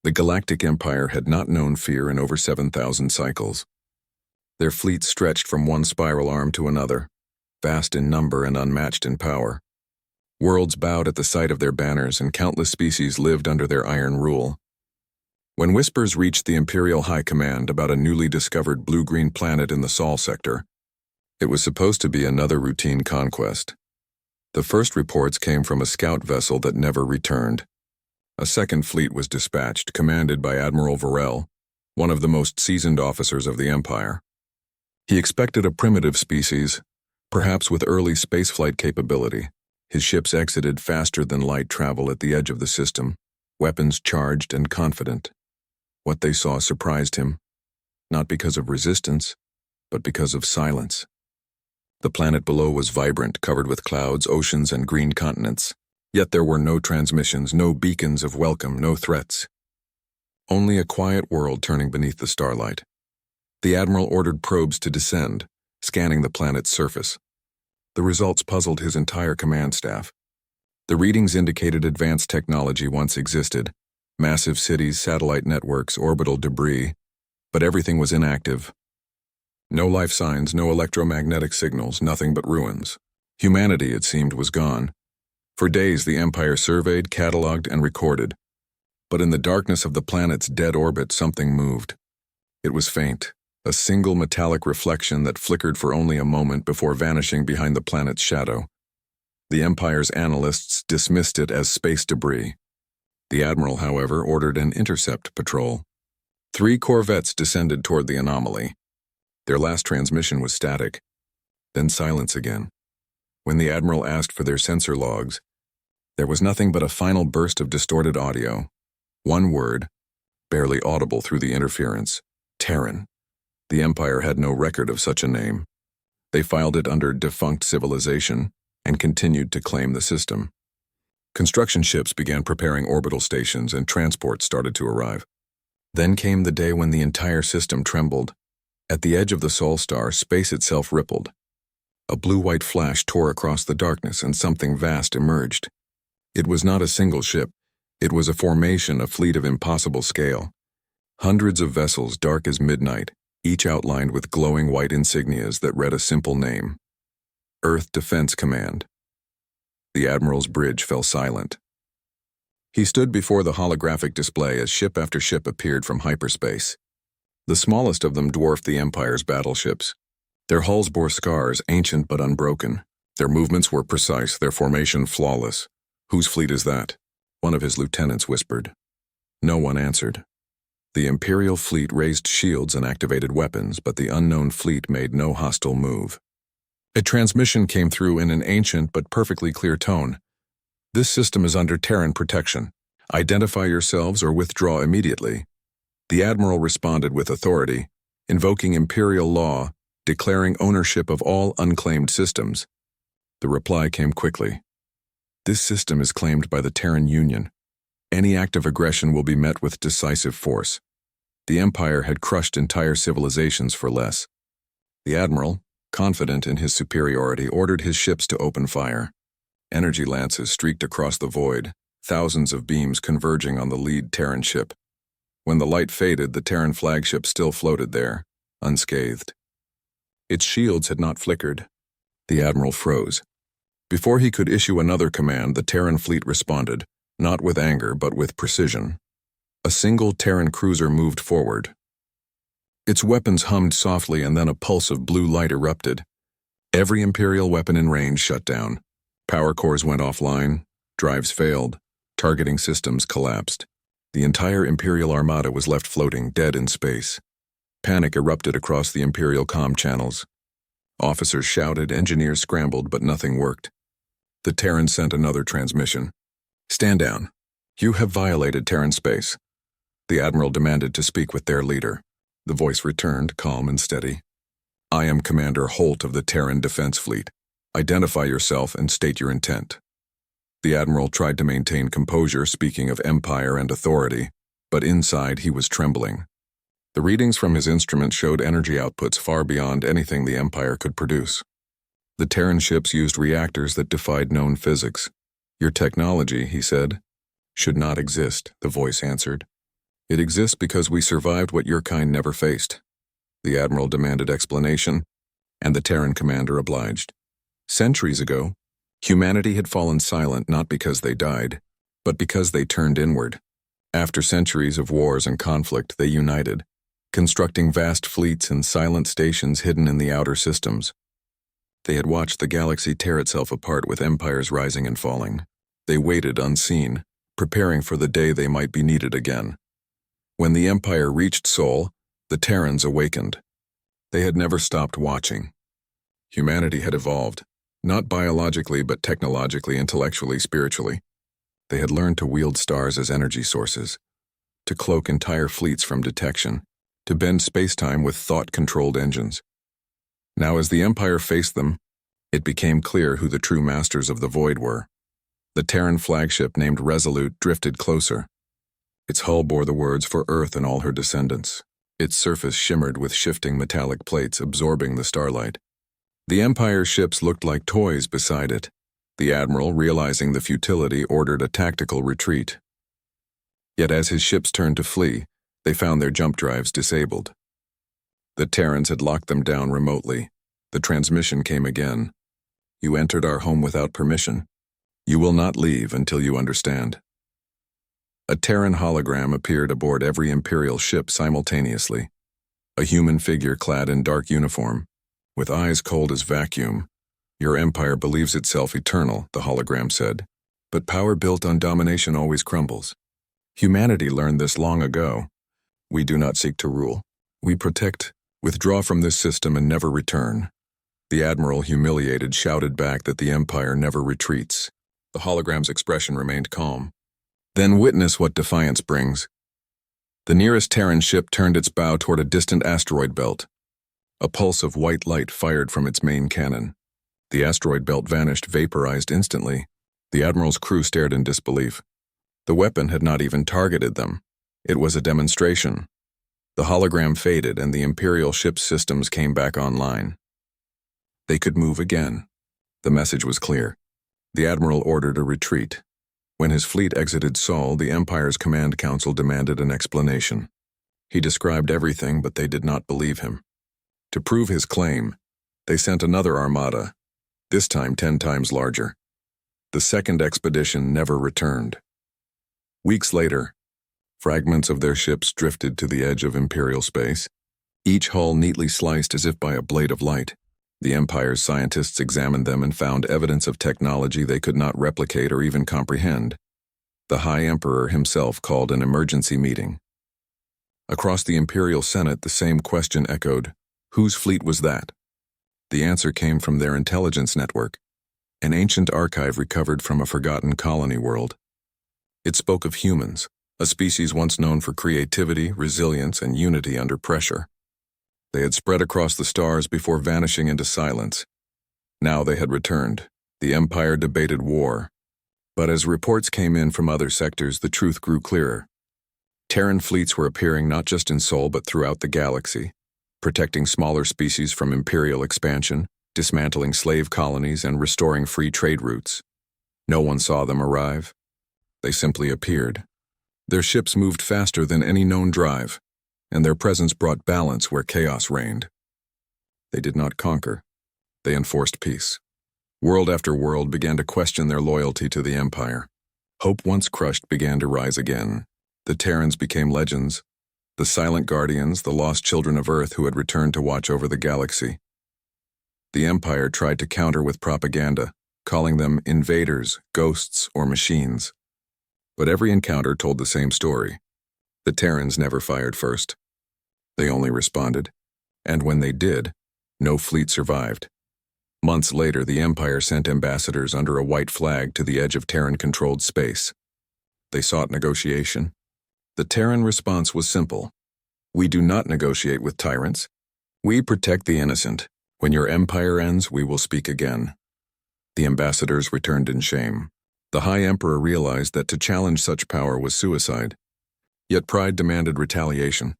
The Galactic Empire had not known fear in over 7,000 cycles. Their fleet stretched from one spiral arm to another, vast in number and unmatched in power. Worlds bowed at the sight of their banners, and countless species lived under their iron rule. When whispers reached the Imperial High Command about a newly discovered blue-green planet in the Sol sector, it was supposed to be another routine conquest. The first reports came from a scout vessel that never returned. A second fleet was dispatched, commanded by Admiral Varel, one of the most seasoned officers of the Empire. He expected a primitive species, perhaps with early spaceflight capability. His ships exited faster than light travel at the edge of the system, weapons charged and confident. What they saw surprised him, not because of resistance, but because of silence. The planet below was vibrant, covered with clouds, oceans, and green continents. Yet there were no transmissions, no beacons of welcome, no threats. Only a quiet world turning beneath the starlight. The Admiral ordered probes to descend, scanning the planet's surface. The results puzzled his entire command staff. The readings indicated advanced technology once existed, massive cities, satellite networks, orbital debris, but everything was inactive. No life signs, no electromagnetic signals, nothing but ruins. Humanity, it seemed, was gone. For days, the Empire surveyed, cataloged, and recorded. But in the darkness of the planet's dead orbit, something moved. It was faint, a single metallic reflection that flickered for only a moment before vanishing behind the planet's shadow. The Empire's analysts dismissed it as space debris. The Admiral, however, ordered an intercept patrol. 3 corvettes descended toward the anomaly. Their last transmission was static, then silence again. When the Admiral asked for their sensor logs, there was nothing but a final burst of distorted audio. One word, barely audible through the interference: Terran. The Empire had no record of such a name. They filed it under defunct civilization and continued to claim the system. Construction ships began preparing orbital stations, and transport started to arrive. Then came the day when the entire system trembled. At the edge of the Sol star, space itself rippled. A blue-white flash tore across the darkness, and something vast emerged. It was not a single ship. It was a formation, a fleet of impossible scale. Hundreds of vessels, dark as midnight, each outlined with glowing white insignias that read a simple name: Earth Defense Command. The Admiral's bridge fell silent. He stood before the holographic display as ship after ship appeared from hyperspace. The smallest of them dwarfed the Empire's battleships. Their hulls bore scars, ancient but unbroken. Their movements were precise, their formation flawless. "Whose fleet is that?" one of his lieutenants whispered. No one answered. The Imperial fleet raised shields and activated weapons, but the unknown fleet made no hostile move. A transmission came through in an ancient but perfectly clear tone. "This system is under Terran protection. Identify yourselves or withdraw immediately." The Admiral responded with authority, invoking Imperial law, declaring ownership of all unclaimed systems. The reply came quickly. "This system is claimed by the Terran Union. Any act of aggression will be met with decisive force." The Empire had crushed entire civilizations for less. The Admiral, confident in his superiority, ordered his ships to open fire. Energy lances streaked across the void, thousands of beams converging on the lead Terran ship. When the light faded, the Terran flagship still floated there, unscathed. Its shields had not flickered. The Admiral froze. Before he could issue another command, the Terran fleet responded, not with anger but with precision. A single Terran cruiser moved forward. Its weapons hummed softly, and then a pulse of blue light erupted. Every Imperial weapon in range shut down. Power cores went offline, drives failed, targeting systems collapsed. The entire Imperial armada was left floating, dead in space. Panic erupted across the Imperial comm channels. Officers shouted, engineers scrambled, but nothing worked. The Terran sent another transmission. "Stand down. You have violated Terran space." The Admiral demanded to speak with their leader. The voice returned, calm and steady. "I am Commander Holt of the Terran Defense Fleet. Identify yourself and state your intent." The Admiral tried to maintain composure, speaking of empire and authority, but inside he was trembling. The readings from his instrument showed energy outputs far beyond anything the Empire could produce. The Terran ships used reactors that defied known physics. "Your technology," he said. "Should not exist," the voice answered. It exists because we survived what your kind never faced. The Admiral demanded explanation, and the Terran commander obliged. Centuries ago, humanity had fallen silent not because they died, but because they turned inward. After centuries of wars and conflict, they united, constructing vast fleets and silent stations hidden in the outer systems. They had watched the galaxy tear itself apart with empires rising and falling. They waited unseen, preparing for the day they might be needed again. When the Empire reached Sol, the Terrans awakened. They had never stopped watching. Humanity had evolved, not biologically but technologically, intellectually, spiritually. They had learned to wield stars as energy sources, to cloak entire fleets from detection, to bend space-time with thought-controlled engines. Now as the Empire faced them, it became clear who the true masters of the Void were. The Terran flagship named Resolute drifted closer. Its hull bore the words "For Earth and all her descendants." Its surface shimmered with shifting metallic plates absorbing the starlight. The Empire's ships looked like toys beside it. The Admiral, realizing the futility, ordered a tactical retreat. Yet as his ships turned to flee, they found their jump drives disabled. The Terrans had locked them down remotely. The transmission came again. "You entered our home without permission. You will not leave until you understand." A Terran hologram appeared aboard every Imperial ship simultaneously. A human figure clad in dark uniform, with eyes cold as vacuum. "Your empire believes itself eternal," the hologram said, "but power built on domination always crumbles. Humanity learned this long ago. We do not seek to rule. We protect, withdraw from this system and never return." The Admiral, humiliated, shouted back that the Empire never retreats. The hologram's expression remained calm. "Then witness what defiance brings." The nearest Terran ship turned its bow toward a distant asteroid belt. A pulse of white light fired from its main cannon. The asteroid belt vanished, vaporized instantly. The Admiral's crew stared in disbelief. The weapon had not even targeted them. It was a demonstration. The hologram faded and the Imperial ship's systems came back online. They could move again. The message was clear. The Admiral ordered a retreat. When his fleet exited Sol, the Empire's Command Council demanded an explanation. He described everything, but they did not believe him. To prove his claim, they sent another armada, this time 10 times larger. The second expedition never returned. Weeks later, fragments of their ships drifted to the edge of Imperial space, each hull neatly sliced as if by a blade of light. The Empire's scientists examined them and found evidence of technology they could not replicate or even comprehend. The High Emperor himself called an emergency meeting. Across the Imperial Senate, the same question echoed: whose fleet was that? The answer came from their intelligence network, an ancient archive recovered from a forgotten colony world. It spoke of humans, a species once known for creativity, resilience, and unity under pressure. They had spread across the stars before vanishing into silence. Now they had returned. The Empire debated war. But as reports came in from other sectors, the truth grew clearer. Terran fleets were appearing not just in Sol but throughout the galaxy, protecting smaller species from Imperial expansion, dismantling slave colonies, and restoring free trade routes. No one saw them arrive. They simply appeared. Their ships moved faster than any known drive, and their presence brought balance where chaos reigned. They did not conquer. They enforced peace. World after world began to question their loyalty to the Empire. Hope once crushed began to rise again. The Terrans became legends, the silent guardians, the lost children of Earth who had returned to watch over the galaxy. The Empire tried to counter with propaganda, calling them invaders, ghosts, or machines. But every encounter told the same story. The Terrans never fired first. They only responded, and when they did, no fleet survived. Months later, the Empire sent ambassadors under a white flag to the edge of Terran-controlled space. They sought negotiation. The Terran response was simple: "We do not negotiate with tyrants. We protect the innocent. When your empire ends, we will speak again." The ambassadors returned in shame. The High Emperor realized that to challenge such power was suicide. Yet pride demanded retaliation.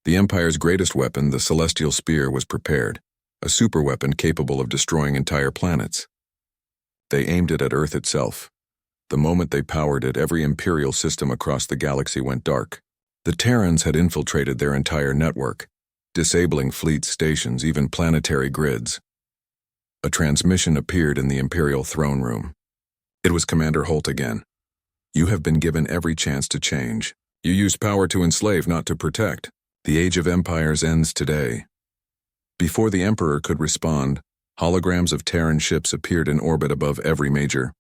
The Empire's greatest weapon, the Celestial Spear, was prepared, a superweapon capable of destroying entire planets. They aimed it at Earth itself. The moment they powered it, every Imperial system across the galaxy went dark. The Terrans had infiltrated their entire network, disabling fleet stations, even planetary grids. A transmission appeared in the Imperial throne room. It was Commander Holt again. You have been given every chance to change. You use power to enslave, not to protect. The Age of Empires ends today. Before the Emperor could respond, holograms of Terran ships appeared in orbit above every major